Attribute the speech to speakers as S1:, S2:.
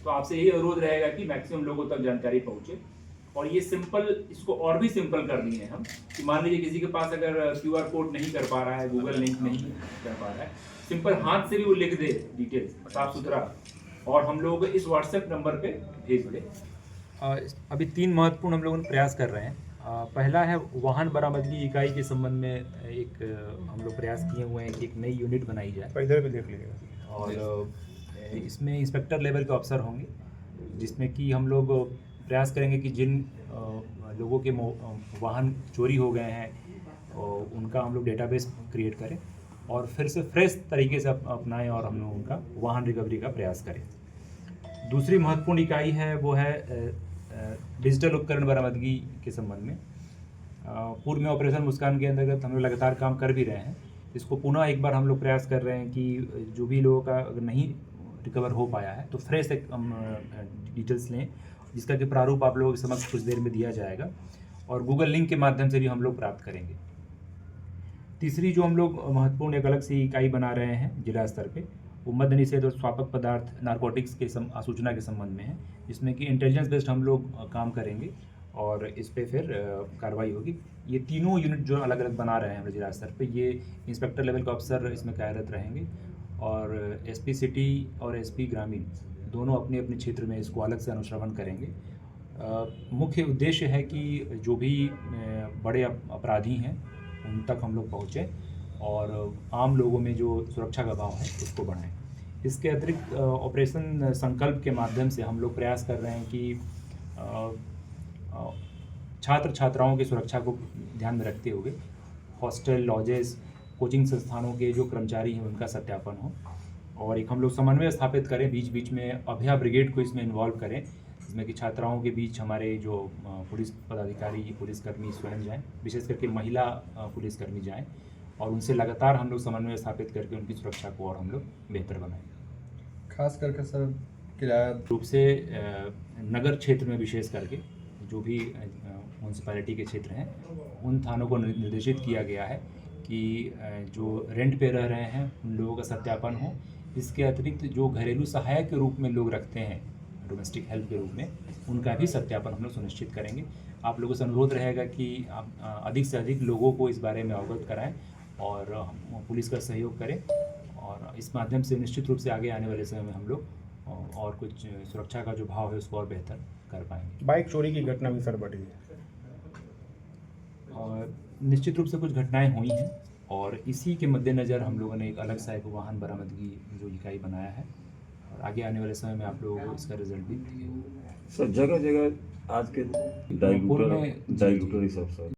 S1: तो आपसे यही अनुरोध रहेगा कि मैक्सिमम लोगों तक जानकारी पहुंचे। और ये सिंपल, इसको और भी सिंपल कर दिए हैं हम कि मान लीजिए किसी के पास अगर QR कोड नहीं कर पा रहा है, गूगल लिंक नहीं कर पा रहा है, सिंपल हाथ से भी वो लिख दे डिटेल्स साफ सुथरा, और हम लोग इस WhatsApp नंबर पे भेज दें।
S2: अभी 3 महत्वपूर्ण हम लोग प्रयास कर रहे हैं। पहला है वाहन बरामदगी इकाई के संबंध में एक हम लोग प्रयास किए हुए हैं कि एक नई यूनिट बनाई जाए।
S3: इधर भी देख लीजिएगा।
S2: और इसमें इंस्पेक्टर लेवल के अफसर होंगे, जिसमें कि हम लोग प्रयास करेंगे कि जिन लोगों के वाहन चोरी हो गए हैं उनका हम लोग डेटाबेस क्रिएट करें और फिर से फ्रेश तरीके से अपनाएं और हम लोग उनका वाहन रिकवरी का प्रयास करें। दूसरी महत्वपूर्ण इकाई है वो है डिजिटल उपकरण बरामदगी के संबंध में। पूर्व में ऑपरेशन मुस्कान के अंतर्गत हम लोग लगातार काम कर भी रहे हैं। इसको पुनः एक बार हम लोग प्रयास कर रहे हैं कि जो भी लोगों का अगर नहीं रिकवर हो पाया है तो फ्रेश एक हम डिटेल्स लें, जिसका कि प्रारूप आप लोगों के समक्ष कुछ देर में दिया जाएगा और गूगल लिंक के माध्यम से भी हम लोग प्राप्त करेंगे। तीसरी जो हम लोग महत्वपूर्ण एक अलग सी इकाई बना रहे हैं जिला स्तर पे, वो मद्य निषेध और स्वापक पदार्थ नारकोटिक्स के सूचना के संबंध में है, जिसमें कि इंटेलिजेंस बेस्ड हम लोग काम करेंगे और इस पे फिर कार्रवाई होगी। ये तीनों यूनिट जो अलग अलग बना रहे हैं हम जिला स्तर पे, ये इंस्पेक्टर लेवल के अफसर इसमें कार्यरत रहेंगे और SP सिटी और SP ग्रामीण दोनों अपने अपने क्षेत्र में इसको अलग से अनुश्रवण करेंगे। मुख्य उद्देश्य है कि जो भी बड़े अपराधी हैं उन तक हम लोग पहुँचें और आम लोगों में जो सुरक्षा का भाव है उसको बढ़ाएं। इसके अतिरिक्त ऑपरेशन संकल्प के माध्यम से हम लोग प्रयास कर रहे हैं कि छात्र छात्राओं की सुरक्षा को ध्यान में रखते हुए हॉस्टल, लॉजेस, कोचिंग संस्थानों के जो कर्मचारी हैं उनका सत्यापन हो और एक हम लोग समन्वय स्थापित करें। बीच बीच में अभया ब्रिगेड को इसमें इन्वॉल्व करें, जिसमें कि छात्राओं के बीच हमारे जो पुलिस पदाधिकारी, पुलिसकर्मी स्वयं जाएं, विशेष करके महिला पुलिसकर्मी जाएं और उनसे लगातार हम लोग समन्वय स्थापित करके उनकी सुरक्षा को और हम लोग बेहतर बनाएं।
S3: खास करके सर किराया
S2: रूप से नगर क्षेत्र में विशेष करके जो भी म्यूनसिपैलिटी के क्षेत्र हैं उन थानों को निर्देशित किया गया है कि जो रेंट पे रह रहे हैं उन लोगों का सत्यापन हो। इसके अतिरिक्त जो घरेलू सहायक के रूप में लोग रखते हैं, डोमेस्टिक हेल्प के रूप में, उनका भी सत्यापन हम लोग सुनिश्चित करेंगे। आप लोगों से अनुरोध रहेगा कि आप अधिक से अधिक लोगों को इस बारे में अवगत कराएं और पुलिस का सहयोग करें और इस माध्यम से निश्चित रूप से आगे आने वाले समय में हम लोग और कुछ सुरक्षा का जो भाव है उसको और बेहतर कर पाएंगे।
S3: बाइक चोरी की घटना भी सर बढ़ी है
S2: और निश्चित रूप से कुछ घटनाएं हुई हैं और इसी के मद्देनज़र हम लोगों ने एक अलग सा एक वाहन बरामदगी जो इकाई बनाया है और आगे आने वाले समय में आप लोगों को इसका रिजल्ट भी
S4: सर जगह जगह आज के डाइल्यूटर सब